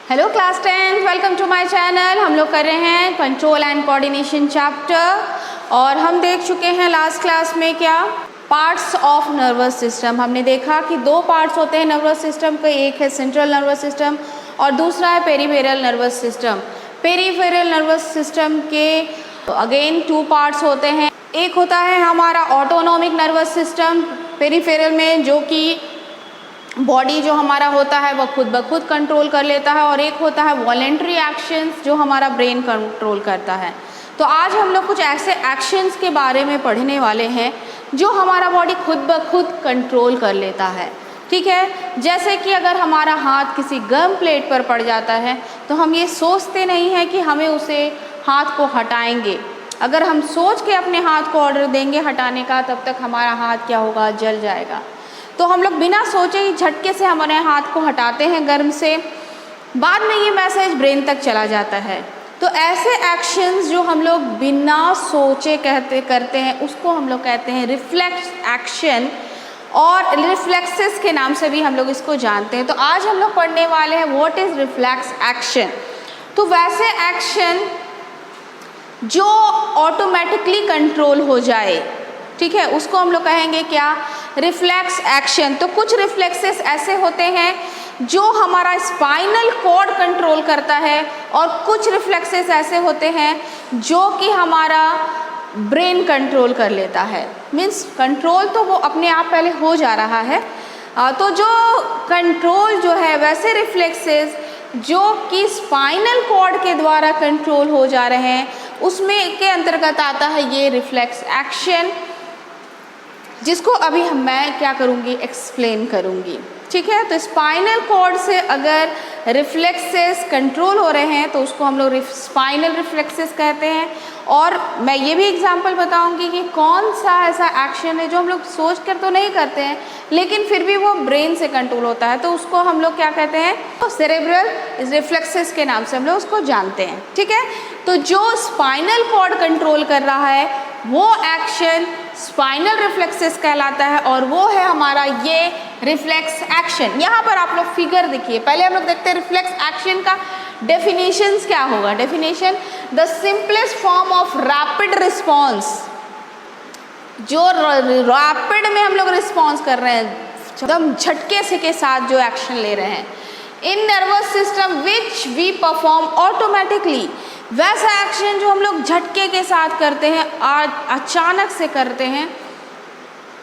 Hello class 10, welcome to my channel. हम लोग कर रहे हैं कंट्रोल एंड कोऑर्डिनेशन चैप्टर और हम देख चुके हैं लास्ट क्लास में क्या पार्ट्स ऑफ नर्वस सिस्टम। हमने देखा कि दो पार्ट्स होते हैं नर्वस सिस्टम के, एक है सेंट्रल नर्वस सिस्टम और दूसरा है peripheral nervous system. Peripheral nervous system के अगेन टू पार्ट्स होते हैं। एक होता है हमारा ऑटोनॉमिक नर्वस सिस्टम पेरीफेरल में, जो कि बॉडी जो हमारा होता है वह खुद ब खुद कंट्रोल कर लेता है, और एक होता है वॉलेंट्री एक्शंस जो हमारा ब्रेन कंट्रोल करता है। तो आज हम लोग कुछ ऐसे एक्शंस के बारे में पढ़ने वाले हैं जो हमारा बॉडी खुद ब खुद कंट्रोल कर लेता है। ठीक है, जैसे कि अगर हमारा हाथ किसी गर्म प्लेट पर पड़ जाता है तो हम ये सोचते नहीं हैं कि हमें उसे हाथ को हटाएंगे। अगर हम सोच के अपने हाथ को ऑर्डर देंगे हटाने का, तब तक हमारा हाथ क्या होगा, जल जाएगा। तो हम लोग बिना सोचे ही झटके से हमारे हाथ को हटाते हैं गर्म से, बाद में ये मैसेज ब्रेन तक चला जाता है। तो ऐसे एक्शंस जो हम लोग बिना सोचे करते हैं उसको हम लोग कहते हैं रिफ्लेक्स एक्शन, और रिफ्लेक्सेस के नाम से भी हम लोग इसको जानते हैं। तो आज हम लोग पढ़ने वाले हैं व्हाट इज रिफ्लेक्स एक्शन। तो वैसे एक्शन जो ऑटोमेटिकली कंट्रोल हो जाए, ठीक है, उसको हम लोग कहेंगे क्या, रिफ्लेक्स एक्शन। तो कुछ रिफ्लेक्सेस ऐसे होते हैं जो हमारा स्पाइनल कॉर्ड कंट्रोल करता है, और कुछ रिफ्लेक्सेस ऐसे होते हैं जो कि हमारा ब्रेन कंट्रोल कर लेता है। मीन्स कंट्रोल तो वो अपने आप पहले हो जा रहा है, तो जो कंट्रोल जो है वैसे रिफ्लेक्सेस जो कि स्पाइनल कॉर्ड के द्वारा कंट्रोल हो जा रहे हैं उसमें के अंतर्गत आता है ये रिफ्लेक्स एक्शन, जिसको अभी मैं क्या करूँगी, एक्सप्लेन करूँगी। ठीक है, तो स्पाइनल कॉर्ड से अगर रिफ्लेक्सेस कंट्रोल हो रहे हैं तो उसको हम लोग स्पाइनल रिफ्लेक्सेस कहते हैं। और मैं ये भी एग्जांपल बताऊंगी कि कौन सा ऐसा एक्शन है जो हम लोग सोच कर तो नहीं करते हैं लेकिन फिर भी वो ब्रेन से कंट्रोल होता है, तो उसको हम लोग क्या कहते हैं, तो सेरेब्रल रिफ्लेक्सेस के नाम से हम लोग उसको जानते हैं। ठीक है, तो जो स्पाइनल कॉर्ड कंट्रोल कर रहा है वो एक्शन स्पाइनल रिफ्लेक्सेस कहलाता है, और वो है हमारा ये रिफ्लेक्स एक्शन। यहाँ पर आप लोग फिगर देखिए, पहले हम लोग देखते हैं रिफ्लेक्स एक्शन का डेफिनेशंस क्या होगा। Definition, the simplest form of rapid response, जो रैपिड में हम लोग रिस्पॉन्स कर रहे हैं, एकदम झटके से के साथ जो एक्शन ले रहे हैं, in nervous system which we perform automatically. वैसा एक्शन जो हम लोग झटके के साथ करते हैं, अचानक से करते हैं,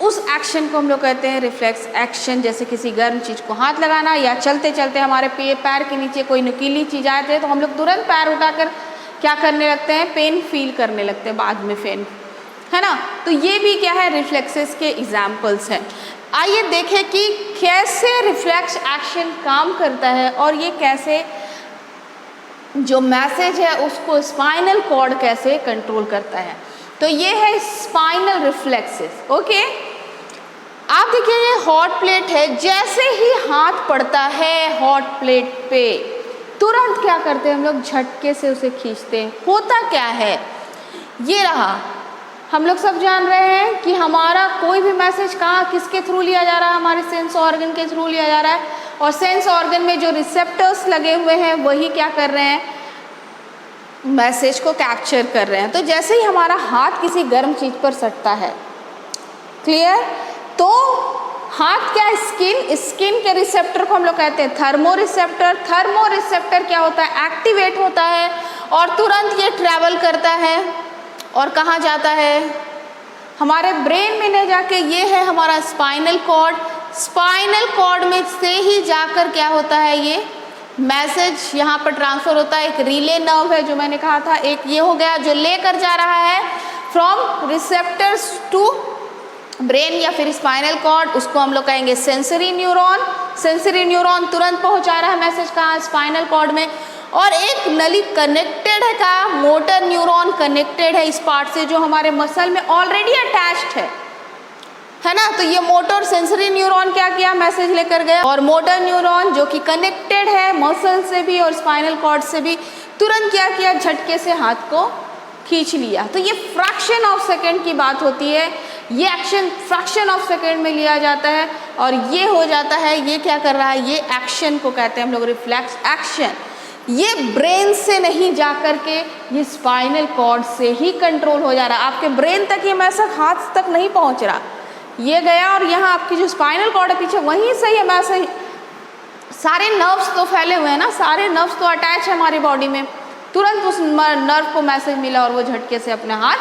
उस एक्शन को हम लोग कहते हैं रिफ्लेक्स एक्शन। जैसे किसी गर्म चीज़ को हाथ लगाना, या चलते चलते हमारे पैर के नीचे कोई नुकीली चीज़ आती है तो हम लोग तुरंत पैर उठाकर क्या करने लगते हैं, पेन फील करने लगते हैं बाद में, पेन, है ना। तो ये भी क्या है, रिफ्लेक्सेस के एग्जाम्पल्स हैं। आइए देखें कि कैसे रिफ्लेक्स एक्शन काम करता है और ये कैसे जो मैसेज है उसको स्पाइनल कॉर्ड कैसे कंट्रोल करता है। तो ये है स्पाइनल रिफ्लेक्सेस। ओके, आप देखिए ये हॉट प्लेट है, जैसे ही हाथ पड़ता है हॉट प्लेट पे तुरंत क्या करते हैं हम लोग, झटके से उसे खींचते हैं। होता क्या है, ये रहा, हम लोग सब जान रहे हैं कि हमारा कोई भी मैसेज कहाँ किसके थ्रू लिया जा रहा है, हमारे सेंस ऑर्गन के थ्रू लिया जा रहा है, और सेंस ऑर्गन में जो रिसेप्टर्स लगे हुए हैं वही क्या कर रहे हैं, मैसेज को कैप्चर कर रहे हैं। तो जैसे ही हमारा हाथ किसी गर्म चीज़ पर सटता है, क्लियर, तो हाथ क्या, स्किन के रिसेप्टर को हम लोग कहते हैं थर्मो रिसेप्टर। थर्मो रिसेप्टर क्या होता है, एक्टिवेट होता है और तुरंत ये ट्रैवल करता है और कहाँ जाता है, हमारे ब्रेन में ले जाके, ये है हमारा स्पाइनल कॉर्ड। स्पाइनल कॉर्ड में से ही जाकर क्या होता है, ये मैसेज यहाँ पर ट्रांसफर होता है। एक रिले नर्व है जो मैंने कहा था, एक ये हो गया जो लेकर जा रहा है फ्रॉम रिसेप्टर्स टू ब्रेन या फिर स्पाइनल कॉर्ड, उसको हम लोग कहेंगे सेंसरी न्यूरॉन। सेंसरी न्यूरॉन तुरंत पहुँचा रहा है मैसेज कहाँ, स्पाइनल कॉर्ड में। और एक नली कनेक्टेड है का, मोटर न्यूरॉन कनेक्टेड है इस पार्ट से जो हमारे मसल में ऑलरेडी अटैच्ड है ना। तो ये मोटर सेंसरी न्यूरॉन क्या किया, मैसेज लेकर गया, और मोटर न्यूरॉन जो कि कनेक्टेड है मसल से भी और स्पाइनल कॉर्ड से भी, तुरंत क्या किया, झटके से हाथ को खींच लिया। तो ये फ्रैक्शन ऑफ सेकेंड की बात होती है, ये एक्शन फ्रैक्शन ऑफ सेकेंड में लिया जाता है और ये हो जाता है, ये क्या कर रहा है, ये एक्शन को कहते हैं हम लोग रिफ्लेक्स एक्शन। ये ब्रेन से नहीं जा कर के ये स्पाइनल कॉर्ड से ही कंट्रोल हो जा रहा है। आपके ब्रेन तक ये मैसेज हाथ तक नहीं पहुंच रहा, ये गया और यहाँ आपकी जो स्पाइनल कॉर्ड है पीछे वहीं से ये मैसेज, सारे नर्व्स तो फैले हुए हैं ना, सारे नर्व्स तो अटैच है हमारी बॉडी में, तुरंत उस नर्व को मैसेज मिला और वो झटके से अपने हाथ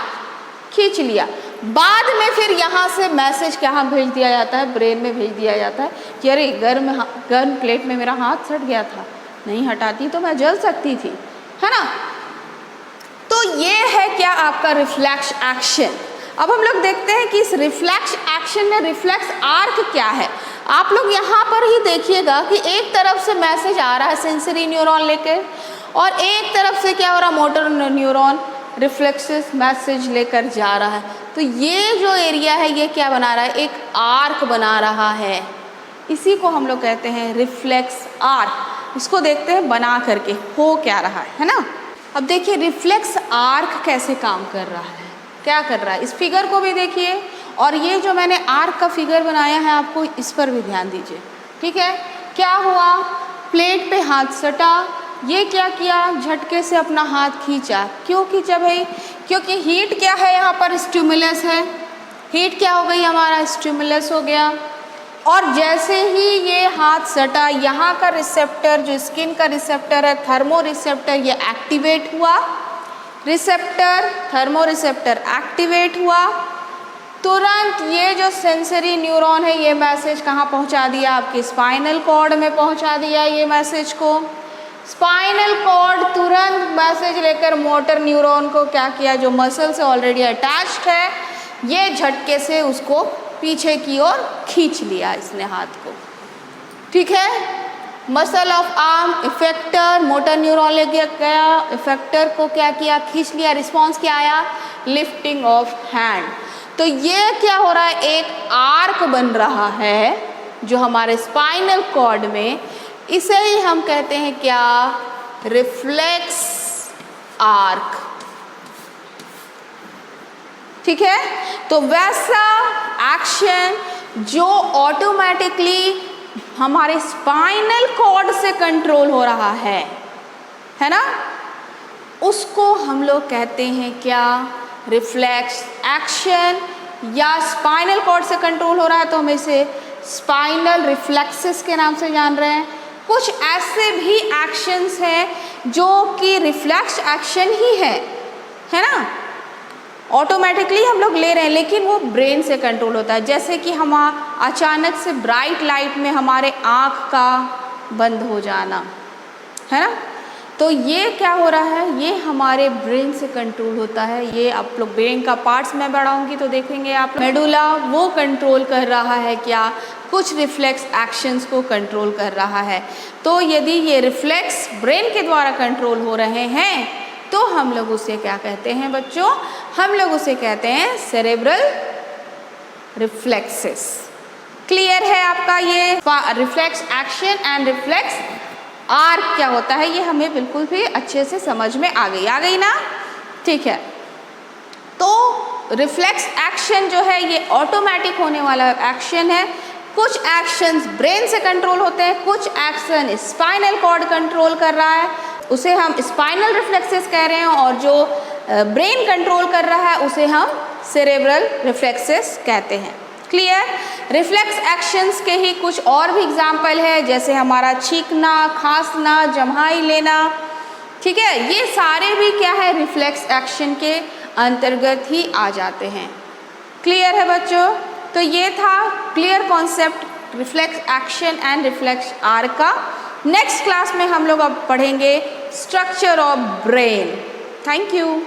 खींच लिया। बाद में फिर यहाँ से मैसेज कहाँ भेज दिया जाता है, ब्रेन में भेज दिया जाता है कि अरे गर्म प्लेट में मेरा हाथ सट गया था, नहीं हटाती तो मैं जल सकती थी, है ना। तो ये है क्या आपका रिफ्लेक्स एक्शन। अब हम लोग देखते हैं कि इस रिफ्लेक्स एक्शन में रिफ्लेक्स आर्क क्या है। आप लोग यहाँ पर ही देखिएगा कि एक तरफ से मैसेज आ रहा है सेंसरी न्यूरॉन लेकर और एक तरफ से क्या हो रहा है, मोटर न्यूरॉन रिफ्लेक्सेस मैसेज लेकर जा रहा है। तो ये जो एरिया है ये क्या बना रहा है, एक आर्क बना रहा है, इसी को हम लोग कहते हैं रिफ्लेक्स आर्क। इसको देखते हैं बना करके हो क्या रहा है ना। अब देखिए रिफ्लेक्स आर्क कैसे काम कर रहा है, क्या कर रहा है, इस फिगर को भी देखिए और ये जो मैंने आर्क का फिगर बनाया है आपको इस पर भी ध्यान दीजिए, ठीक है। क्या हुआ, प्लेट पे हाथ सटा, ये क्या किया, झटके से अपना हाथ खींचा। क्यों खींचा भाई, क्योंकि हीट क्या है यहाँ पर, स्टिमुलस है, हीट क्या हो गई हमारा, स्टिमुलस हो गया। और जैसे ही ये हाथ सटा यहाँ का रिसेप्टर जो स्किन का रिसेप्टर है थर्मो रिसेप्टर, ये एक्टिवेट हुआ, रिसेप्टर थर्मो रिसेप्टर एक्टिवेट हुआ, तुरंत ये जो सेंसरी न्यूरॉन है ये मैसेज कहाँ पहुँचा दिया, आपकी स्पाइनल कॉर्ड में पहुँचा दिया ये मैसेज को। स्पाइनल कॉर्ड तुरंत मैसेज लेकर मोटर न्यूरॉन को क्या किया, जो मसल से ऑलरेडी अटैच्ड है, ये झटके से उसको पीछे की ओर खींच लिया इसने हाथ को, ठीक है। Muscle of arm effector, motor neuron ले गया, इफेक्टर को क्या किया, खींच लिया, रिस्पॉन्स क्या आया, लिफ्टिंग ऑफ हैंड। तो ये क्या हो रहा है, एक आर्क बन रहा है जो हमारे स्पाइनल कॉर्ड में, इसे ही हम कहते हैं क्या, रिफ्लेक्स आर्क, ठीक है। तो वैसा एक्शन जो ऑटोमेटिकली हमारे स्पाइनल कॉर्ड से कंट्रोल हो रहा है ना, उसको हम लोग कहते हैं क्या, रिफ्लेक्स एक्शन। या स्पाइनल कॉर्ड से कंट्रोल हो रहा है तो हम इसे स्पाइनल रिफ्लेक्सेस के नाम से जान रहे हैं। कुछ ऐसे भी एक्शंस हैं जो कि रिफ्लेक्स एक्शन ही है ना, ऑटोमेटिकली हम लोग ले रहे हैं लेकिन वो ब्रेन से कंट्रोल होता है। जैसे कि हम अचानक से ब्राइट लाइट में हमारे आँख का बंद हो जाना, है ना, तो ये क्या हो रहा है, ये हमारे ब्रेन से कंट्रोल होता है। ये आप लोग ब्रेन का पार्ट्स में बढ़ाऊंगी तो देखेंगे आप, मेडुला वो कंट्रोल कर रहा है क्या, कुछ रिफ्लेक्स एक्शंस को कंट्रोल कर रहा है। तो यदि ये रिफ्लेक्स ब्रेन के द्वारा कंट्रोल हो रहे हैं तो हम लोग उसे क्या कहते हैं बच्चों, हम लोग उसे कहते हैं सेरेब्रल रिफ्लेक्सेस। क्लियर है आपका ये reflex action and reflex arc क्या होता है, ये हमें बिल्कुल भी अच्छे से समझ में आ गई ना, ठीक है। तो रिफ्लेक्स एक्शन जो है ये ऑटोमेटिक होने वाला एक्शन है। कुछ एक्शंस ब्रेन से कंट्रोल होते हैं, कुछ एक्शन स्पाइनल कॉर्ड कंट्रोल कर रहा है, उसे हम स्पाइनल रिफ्लेक्सेस कह रहे हैं, और जो ब्रेन कंट्रोल कर रहा है उसे हम सेरेब्रल रिफ्लेक्सेस कहते हैं। क्लियर। रिफ्लेक्स एक्शंस के ही कुछ और भी एग्जाम्पल है, जैसे हमारा छींकना, खांसना, जम्हाई लेना, ठीक है, ये सारे भी क्या है, रिफ्लेक्स एक्शन के अंतर्गत ही आ जाते हैं। क्लियर है बच्चों। तो ये था clear concept reflex action and reflex arc का। नेक्स्ट क्लास में हम लोग अब पढ़ेंगे structure of brain. Thank you.